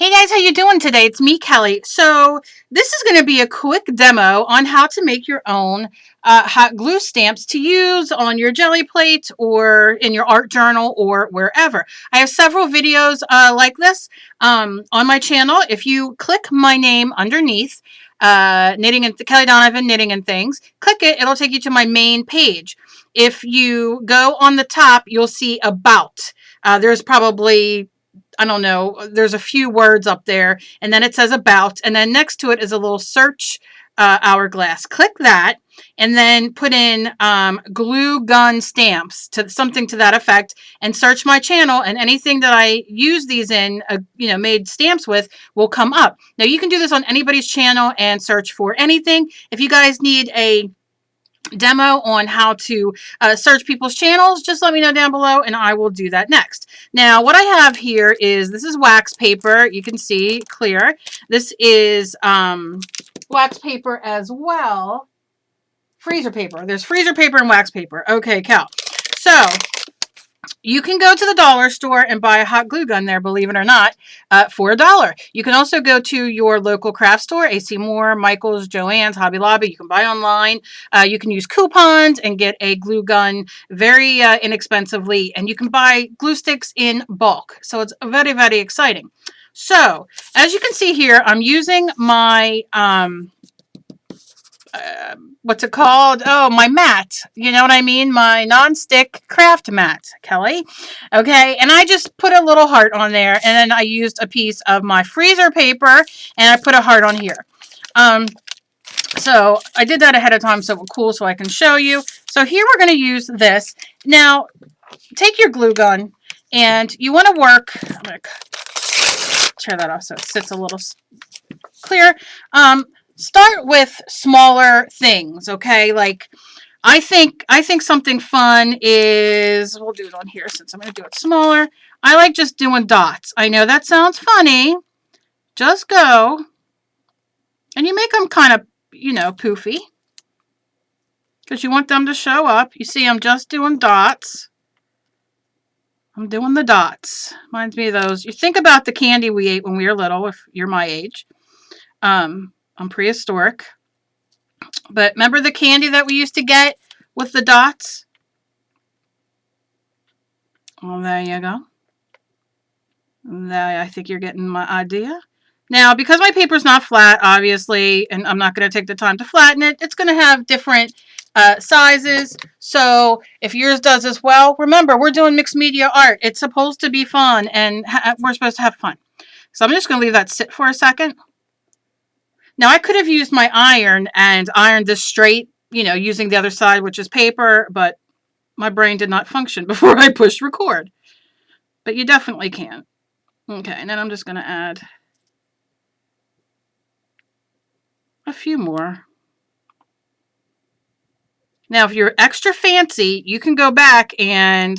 Hey guys, how you doing today? It's me, Kelly. So this is going to be a quick demo on how to make your own hot glue stamps to use on your jelly plates or in your art journal or wherever. I have several videos like this on my channel. If you click my name underneath, Kelly Donovan, Knitting and Things, click it. It'll take you to my main page. If you go on the top, you'll see About. There's probably, I don't know, there's a few words up there, and then it says About, and then next to it is a little search hourglass. Click that, and then put in glue gun stamps, to something to that effect, and search my channel, and anything that I use these in, made stamps with, will come up. Now you can do this on anybody's channel and search for anything. If you guys need a demo on how to search people's channels, just let me know down below and I will do that next. Now what I have here is, this is wax paper. You can see clear. This is wax paper as well. Freezer paper. There's freezer paper and wax paper. Okay, Cal. So you can go to the dollar store and buy a hot glue gun there, believe it or not, for $1. You can also go to your local craft store, AC Moore, Michael's, Joann's, Hobby Lobby. You can buy online. You can use coupons and get a glue gun very inexpensively. And you can buy glue sticks in bulk. So it's very, very exciting. So as you can see here, I'm using my... what's it called? Oh, my mat. You know what I mean? My non-stick craft mat, Kelly. Okay, and I just put a little heart on there, and then I used a piece of my freezer paper, and I put a heart on here. So I did that ahead of time, so cool, so I can show you. So here we're going to use this. Now, take your glue gun, and you want to work. I'm going to tear that off so it sits a little clear. Start with smaller things, okay? Like, I think something fun is, we'll do it on here since I'm going to do it smaller. I like just doing dots. I know that sounds funny. Just go, and you make them kind of, poofy, because you want them to show up. You see, I'm just doing dots. I'm doing the dots. Reminds me of those. You think about the candy we ate when we were little, if you're my age. I'm prehistoric. But remember the candy that we used to get with the dots? Well, there you go. There, I think you're getting my idea. Now, because my paper's not flat, obviously, and I'm not going to take the time to flatten it, it's going to have different sizes. So if yours does as well, remember, we're doing mixed media art. It's supposed to be fun, and we're supposed to have fun. So I'm just going to leave that sit for a second. Now, I could have used my iron and ironed this straight, using the other side, which is paper, but my brain did not function before I pushed record. But you definitely can. Okay, and then I'm just going to add a few more. Now, if you're extra fancy, you can go back and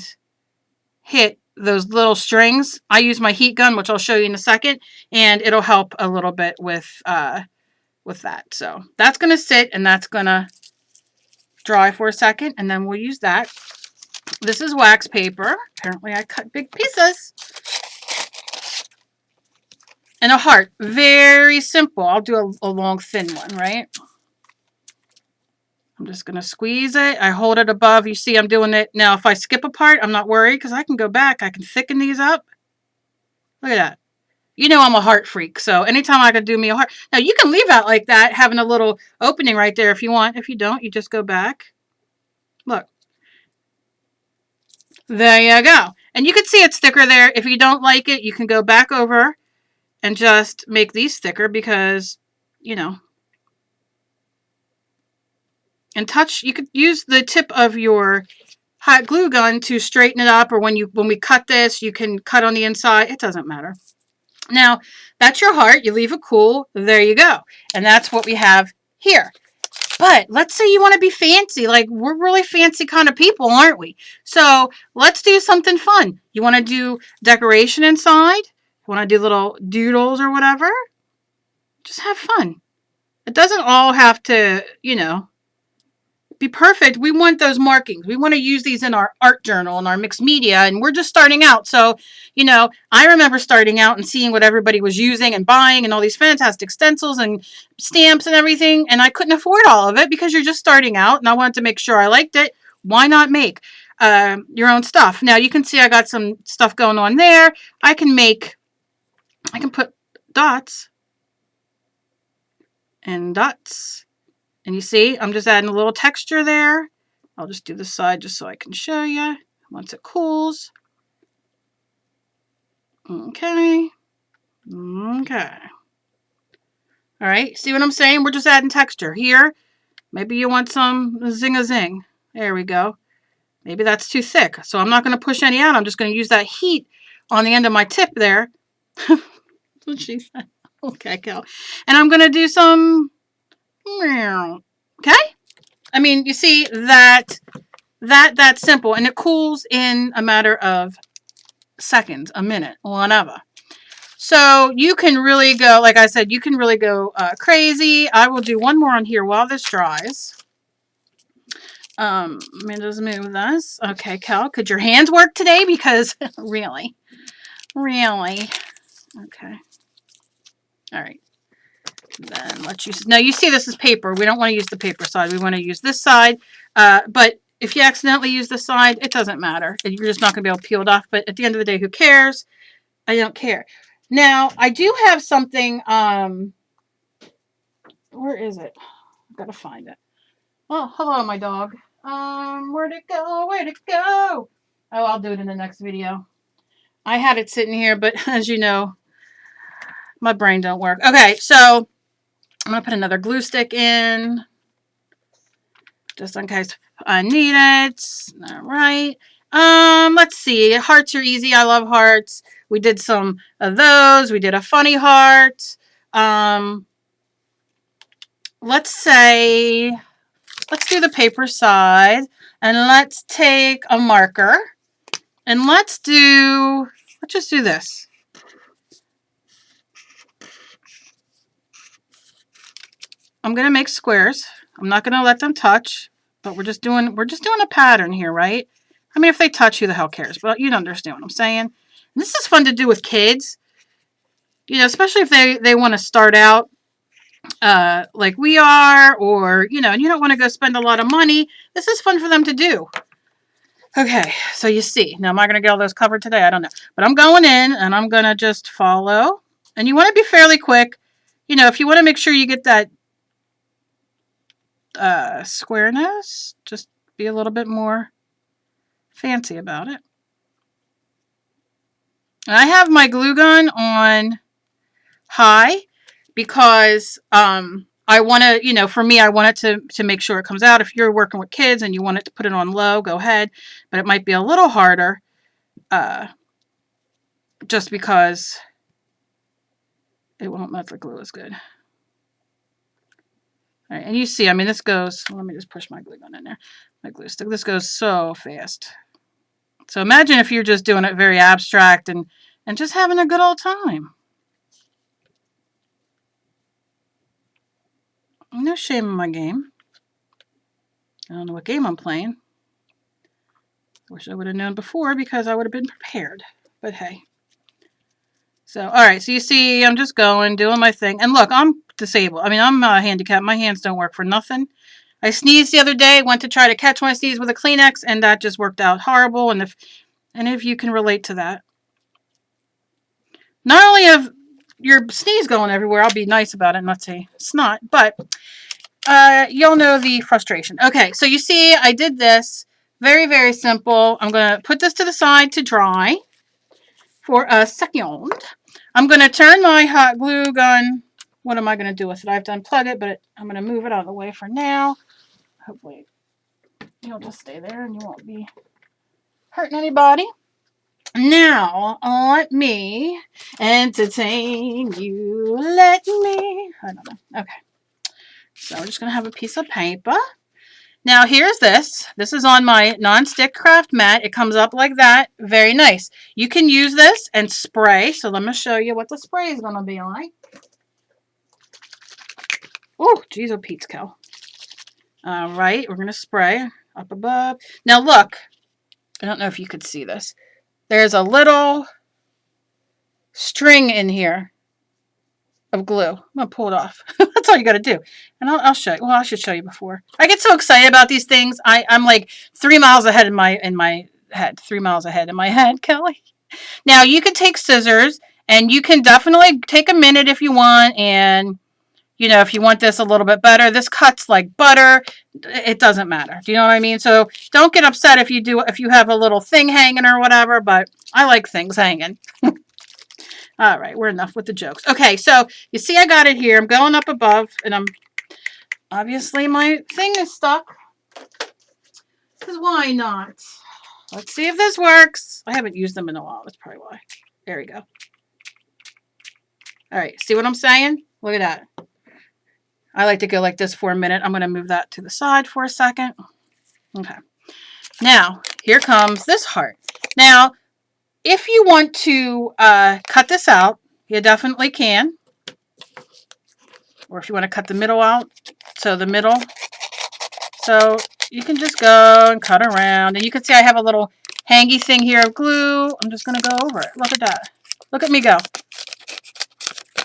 hit those little strings. I use my heat gun, which I'll show you in a second, and it'll help a little bit with that. So that's going to sit, and that's going to dry for a second, and then we'll use that. This is wax paper. Apparently I cut big pieces. And a heart. Very simple. I'll do a long thin one, right? I'm just going to squeeze it. I hold it above. You see I'm doing it. Now if I skip a part, I'm not worried, because I can go back. I can thicken these up. Look at that. You know I'm a heart freak, so anytime I could do me a heart. Now, you can leave that like that, having a little opening right there if you want. If you don't, you just go back. Look. There you go. And you can see it's thicker there. If you don't like it, you can go back over and just make these thicker because, and touch. You could use the tip of your hot glue gun to straighten it up, or when we cut this, you can cut on the inside. It doesn't matter. Now, that's your heart. You leave it cool. There you go. And that's what we have here. But let's say you want to be fancy. Like, we're really fancy kind of people, aren't we? So let's do something fun. You want to do decoration inside? You want to do little doodles or whatever? Just have fun. It doesn't all have to, be perfect, we want those markings. We want to use these in our art journal and our mixed media, and we're just starting out. So, you know, I remember starting out and seeing what everybody was using and buying and all these fantastic stencils and stamps and everything, and I couldn't afford all of it because you're just starting out, and I wanted to make sure I liked it. Why not make your own stuff? Now, you can see I got some stuff going on there. I can put dots and dots. And you see, I'm just adding a little texture there. I'll just do the side just so I can show you once it cools. Okay. Okay. All right. See what I'm saying? We're just adding texture here. Maybe you want some zing-a-zing. There we go. Maybe that's too thick. So I'm not going to push any out. I'm just going to use that heat on the end of my tip there. That's what she said. Okay, Cal. And I'm going to do some... Okay? I mean, you see that's simple, and it cools in a matter of seconds, a minute, whatever. So you can really go, like I said, you can really go crazy. I will do one more on here while this dries. Let me just move this. Okay, Cal, could your hands work today? Because really. Okay. All right. Then let's use, now you see this is paper. We don't want to use the paper side. We want to use this side. But if you accidentally use this side, it doesn't matter. You're just not going to be able to peel it off. But at the end of the day, who cares? I don't care. Now, I do have something. Where is it? I've got to find it. Oh, hello, my dog. Where'd it go? Where'd it go? Oh, I'll do it in the next video. I had it sitting here, but as you know, my brain don't work. Okay, so I'm going to put another glue stick in, just in case I need it. All right. Let's see. Hearts are easy. I love hearts. We did some of those. We did a funny heart. Let's do the paper side, and let's take a marker, and let's just do this. I'm going to make squares. I'm not going to let them touch, but we're just doing a pattern here, right? I mean, if they touch, who the hell cares? But you understand what I'm saying. And this is fun to do with kids, you know, especially if they want to start out like we are, or, you know, and you don't want to go spend a lot of money. This is fun for them to do. Okay, so you see. Now, am I going to get all those covered today? I don't know. But I'm going in, and I'm going to just follow. And you want to be fairly quick. You know, if you want to make sure you get that squareness, just be a little bit more fancy about it. And I have my glue gun on high because I want to, you know, for me, I want it to make sure it comes out. If you're working with kids and you want it to put it on low, go ahead. But it might be a little harder just because it won't let the glue as good. All right, and you see, I mean, this goes, well, let me just push my glue gun in there. My glue stick, this goes so fast. So imagine if you're just doing it very abstract and just having a good old time. No shame in my game. I don't know what game I'm playing. Wish I would have known before because I would have been prepared. But hey. So, all right. So you see, I'm just doing my thing. And look, I'm disabled. I mean, I'm handicapped. My hands don't work for nothing. I sneezed the other day, went to try to catch my sneeze with a Kleenex, and that just worked out horrible. And if you can relate to that. Not only have your sneeze going everywhere, I'll be nice about it and not say snot, but you'll know the frustration. Okay, so you see I did this. Very, very simple. I'm going to put this to the side to dry for a second. I'm going to turn my hot glue gun. What am I going to do with it? I have to unplug it, but I'm going to move it out of the way for now. Hopefully you'll just stay there and you won't be hurting anybody. Now, let me entertain you. Let me. I don't know. Okay. So we're just going to have a piece of paper. Now, here's this. This is on my non-stick craft mat. It comes up like that. Very nice. You can use this and spray. So let me show you what the spray is going to be like. Oh, geez, oh, Pete's cow. All right, we're going to spray up above. Now look, I don't know if you could see this. There's a little string in here of glue. I'm going to pull it off. That's all you got to do. And I'll show you. Well, I should show you before. I get so excited about these things. I'm like 3 miles ahead in my head. 3 miles ahead in my head, Kelly. Now, you can take scissors, and you can definitely take a minute if you want, and, you know, if you want this a little bit better. This cuts like butter. It doesn't matter. Do you know what I mean? So don't get upset if you have a little thing hanging or whatever, but I like things hanging. All right, we're enough with the jokes. Okay, so you see I got it here. I'm going up above, and I'm obviously my thing is stuck. Because why not? Let's see if this works. I haven't used them in a while. That's probably why. There we go. All right, see what I'm saying? Look at that. I like to go like this for a minute. I'm going to move that to the side for a second. Okay. Now, here comes this heart. Now, if you want to cut this out, you definitely can. Or if you want to cut the middle out, so the middle. So you can just go and cut around. And you can see I have a little hangy thing here of glue. I'm just going to go over it. Look at that. Look at me go.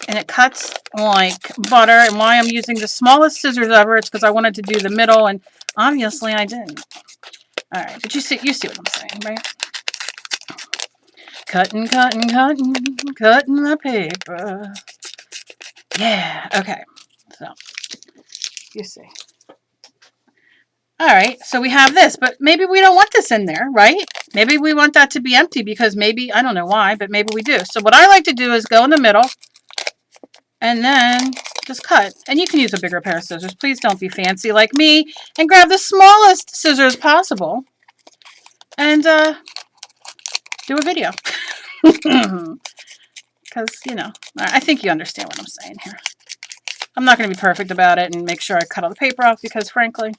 And it cuts like butter. And why I'm using the smallest scissors ever, it's because I wanted to do the middle, and obviously I didn't. All right, but you see what I'm saying, right? Cutting, cutting, cutting, cutting the paper. Yeah, okay. So, you see. All right, so we have this, but maybe we don't want this in there, right? Maybe we want that to be empty because maybe, I don't know why, but maybe we do. So what I like to do is go in the middle and then just cut. And you can use a bigger pair of scissors. Please don't be fancy like me and grab the smallest scissors possible and do a video. Because, you know, I think you understand what I'm saying here. I'm not going to be perfect about it and make sure I cut all the paper off because, frankly...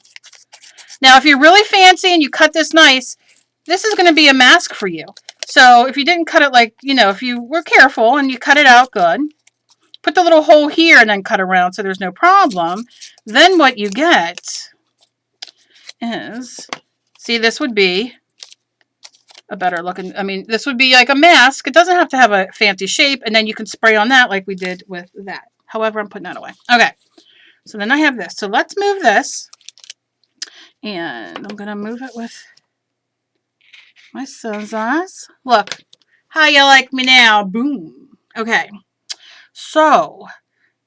Now, if you're really fancy and you cut this nice, this is going to be a mask for you. So if you didn't cut it like, you know, if you were careful and you cut it out good, put the little hole here and then cut around so there's no problem, then what you get is, see, this would be a better looking, I mean, this would be like a mask. It doesn't have to have a fancy shape, and then you can spray on that like we did with that. However, I'm putting that away. Okay, so then I have this. So let's move this. And I'm going to move it with my scissors. Look, how you like me now? Boom. Okay. So,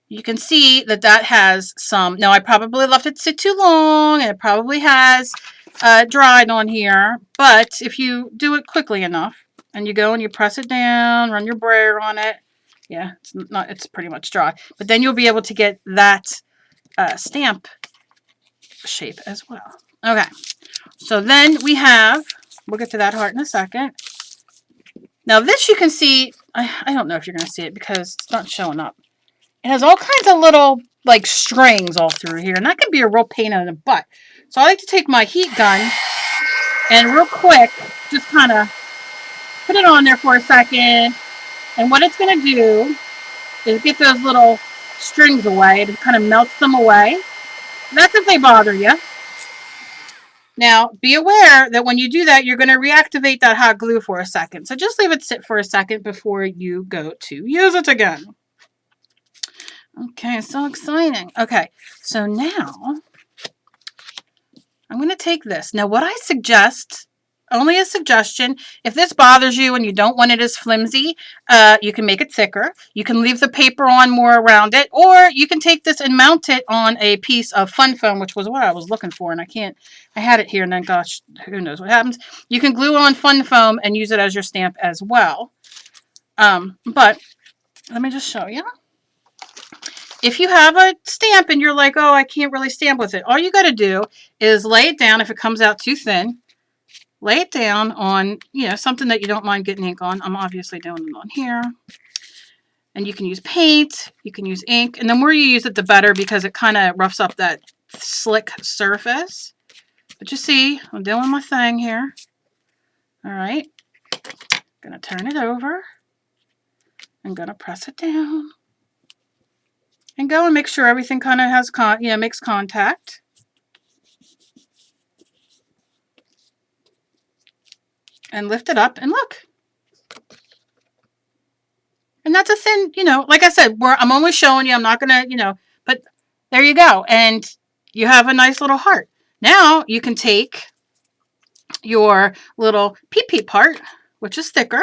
you can see that that has some... Now, I probably left it sit too long, and it probably has dried on here. But if you do it quickly enough, and you go and you press it down, run your brayer on it, yeah, it's pretty much dry. But then you'll be able to get that stamp shape as well. Okay, so then we have, we'll get to that heart in a second. Now this you can see, I don't know if you're going to see it because it's not showing up. It has all kinds of little like strings all through here, and that can be a real pain in the butt. So I like to take my heat gun and real quick just kind of put it on there for a second, and what it's going to do is get those little strings away. It kind of melts them away. That's if they bother you. Now, be aware that when you do that, you're going to reactivate that hot glue for a second. So just leave it sit for a second before you go to use it again. Okay, so exciting. Okay, so now I'm going to take this. Now, what I suggest, only a suggestion, if this bothers you and you don't want it as flimsy, you can make it thicker. You can leave the paper on more around it, or you can take this and mount it on a piece of fun foam, which was what I was looking for, and I had it here, and then, gosh, who knows what happens. You can glue on fun foam and use it as your stamp as well. But let me just show you. If you have a stamp and you're like, oh, I can't really stamp with it, all you got to do is lay it down if it comes out too thin. Lay it down on, you know, something that you don't mind getting ink on. I'm obviously doing it on here. And you can use paint, you can use ink, and the more you use it, the better, because it kind of roughs up that slick surface. But you see, I'm doing my thing here. All right. Gonna turn it over. I'm gonna press it down. And go and make sure everything kind of has, makes contact. and lift it up and look. And that's a thin, you know, like I said, I'm only showing you. I'm not going to, you know, but there you go. And you have a nice little heart. Now you can take your little pee-pee part, which is thicker,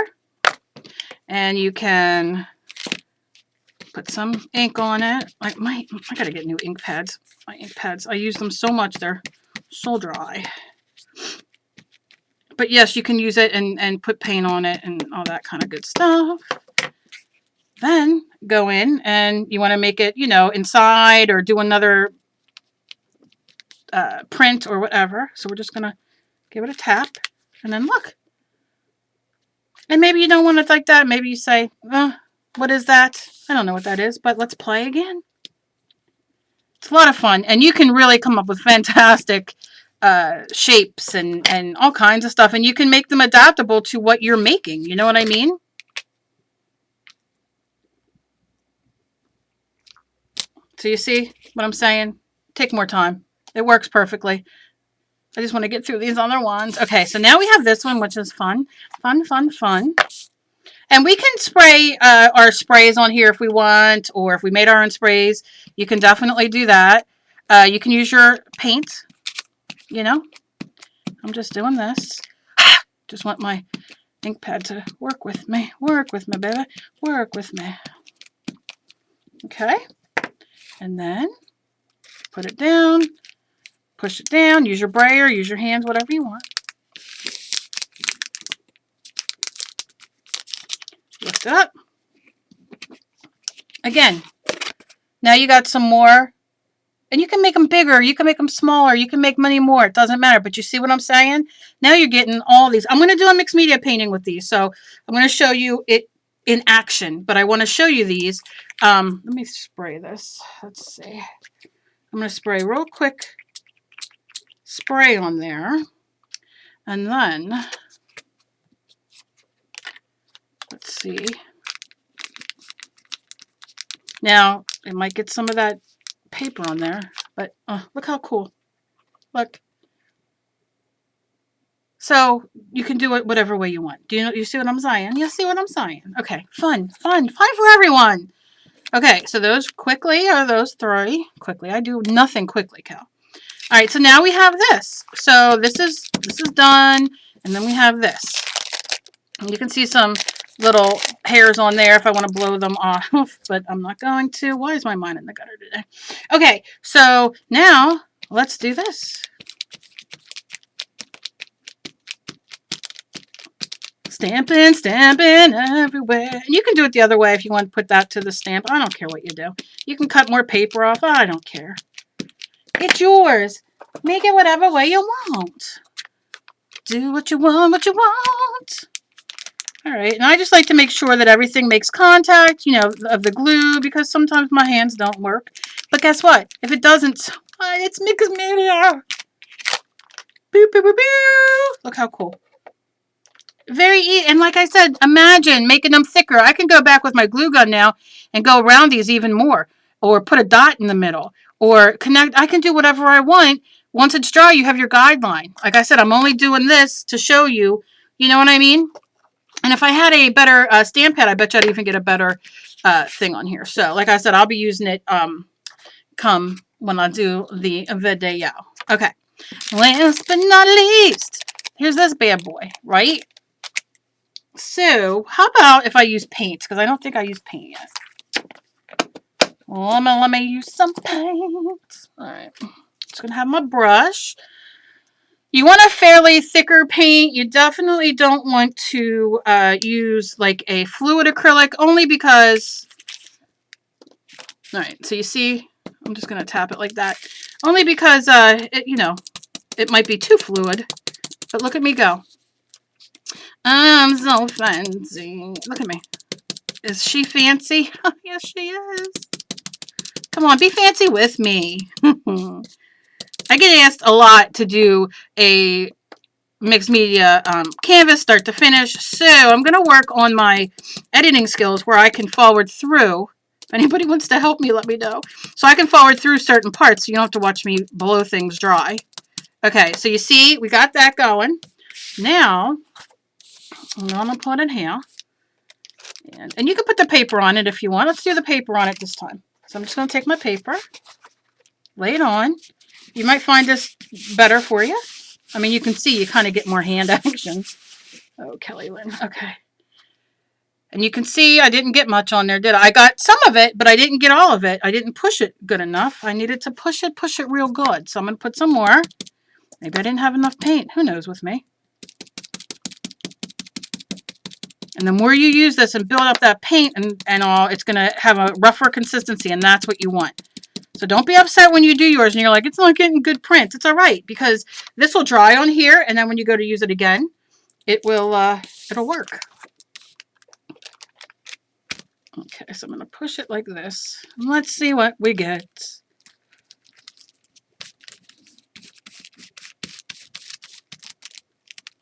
and you can put some ink on it. I got to get new ink pads. My ink pads, I use them so much. They're so dry. But yes, you can use it and put paint on it and all that kind of good stuff. Then go in and you want to make it, you know, inside or do another print or whatever. So we're just going to give it a tap and then look. And maybe you don't want it like that. Maybe you say, what is that? I don't know what that is, but let's play again. It's a lot of fun. And you can really come up with fantastic shapes and all kinds of stuff. And you can make them adaptable to what you're making. You know what I mean? So you see what I'm saying? Take more time. It works perfectly. I just want to get through these other ones. Okay, so now we have this one, which is fun. Fun, fun, fun. And we can spray our sprays on here if we want, or if we made our own sprays, you can definitely do that. You can use your paint, you know. I'm just doing this. Just want my ink pad to work with me. Work with me, baby. Work with me. Okay. And then put it down, push it down, use your brayer, use your hands, whatever you want. Lift it up. Again, now you got some more, and you can make them bigger, you can make them smaller, you can make many more, it doesn't matter, but you see what I'm saying? Now you're getting all these. I'm going to do a mixed media painting with these, so I'm going to show you it in action, but I want to show you these. Let me spray this. Let's see. I'm going to spray real quick spray on there, and then let's see. Now it might get some of that paper on there, but look how cool. Look. So you can do it whatever way you want. You see what I'm saying? You see what I'm saying? Okay, fun, fun, fun for everyone. Okay, so those quickly are those three. Quickly, I do nothing quickly, Cal. All right, so now we have this. So this is done, and then we have this. And you can see some little hairs on there if I want to blow them off, but I'm not going to. Why is my mind in the gutter today? Okay, so now let's do this. Stamping, stamping everywhere. And you can do it the other way if you want to put that to the stamp. I don't care what you do. You can cut more paper off. I don't care. It's yours. Make it whatever way you want. Do what you want, what you want. All right. And I just like to make sure that everything makes contact, you know, of the glue, because sometimes my hands don't work. But guess what? If it doesn't, it's mixed media. Boo, boo, boo, boo. Look how cool. Very easy. And like I said, imagine making them thicker. I can go back with my glue gun now and go around these even more, or put a dot in the middle, or connect. I can do whatever I want. Once it's dry, you have your guideline. Like I said, I'm only doing this to show you, you know what I mean? And if I had a better stamp pad, I bet you I'd even get a better thing on here. So like I said, I'll be using it come when I do the video. Okay. Last but not least, here's this bad boy, right? So, how about if I use paint? Because I don't think I used paint yet. Let me use some paint. Alright. Just going to have my brush. You want a fairly thicker paint. You definitely don't want to use like a fluid acrylic, only because... Alright, so you see, I'm just going to tap it like that. Only because, you know, it might be too fluid. But look at me go. I'm so fancy. Look at me. Is she fancy? Yes, she is. Come on, be fancy with me. I get asked a lot to do a mixed media canvas start to finish, so I'm going to work on my editing skills where I can forward through. If anybody wants to help me, let me know. So I can forward through certain parts so you don't have to watch me blow things dry. Okay, so you see, we got that going. Now... I'm going to put it here. And you can put the paper on it if you want. Let's do the paper on it this time. So I'm just going to take my paper, lay it on. You might find this better for you. I mean, you can see you kind of get more hand action. Oh, Kelly Lynn. Okay. And you can see I didn't get much on there, did I? I got some of it, but I didn't get all of it. I didn't push it good enough. I needed to push it real good. So I'm going to put some more. Maybe I didn't have enough paint. Who knows with me? And the more you use this and build up that paint and all, it's going to have a rougher consistency, and that's what you want. So don't be upset when you do yours and you're like, it's not getting good print. It's all right, because this will dry on here, and then when you go to use it again, it'll work. Okay, so I'm going to push it like this. Let's see what we get.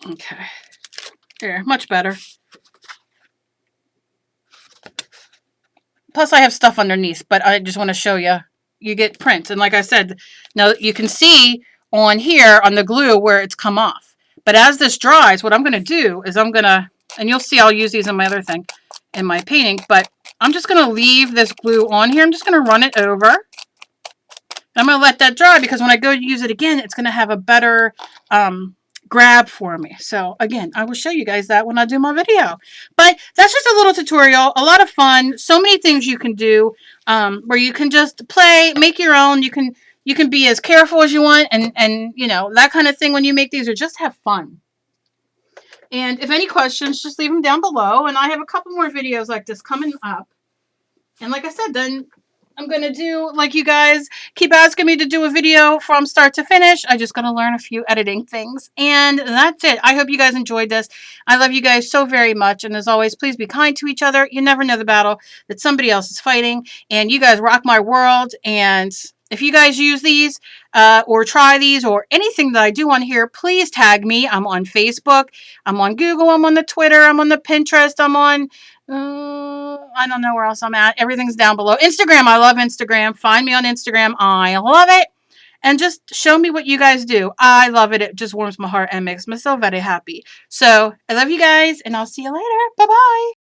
Okay. There, much better. Plus I have stuff underneath, but I just want to show you. You get print. And like I said, now you can see on here on the glue where it's come off. But as this dries, what I'm going to do is I'm going to, and you'll see I'll use these in my other thing, in my painting, but I'm just going to leave this glue on here. I'm just going to run it over. And I'm going to let that dry, because when I go to use it again, it's going to have a better grab for me. So again, I will show you guys that when I do my video. But that's just a little tutorial, a lot of fun, so many things you can do where you can just play, make your own. You can be as careful as you want, and you know, that kind of thing when you make these, or just have fun. And if any questions, just leave them down below, and I have a couple more videos like this coming up. And like I said, then I'm going to do, like you guys keep asking me to do a video from start to finish. I just got to learn a few editing things. And that's it. I hope you guys enjoyed this. I love you guys so very much. And as always, please be kind to each other. You never know the battle that somebody else is fighting. And you guys rock my world. And if you guys use these or try these or anything that I do on here, please tag me. I'm on Facebook. I'm on Google. I'm on the Twitter. I'm on the Pinterest. I'm on... I don't know where else I'm at. Everything's down below. Instagram. I love Instagram. Find me on Instagram. I love it. And just show me what you guys do. I love it. It just warms my heart and makes me so very happy. So I love you guys, and I'll see you later. Bye-bye.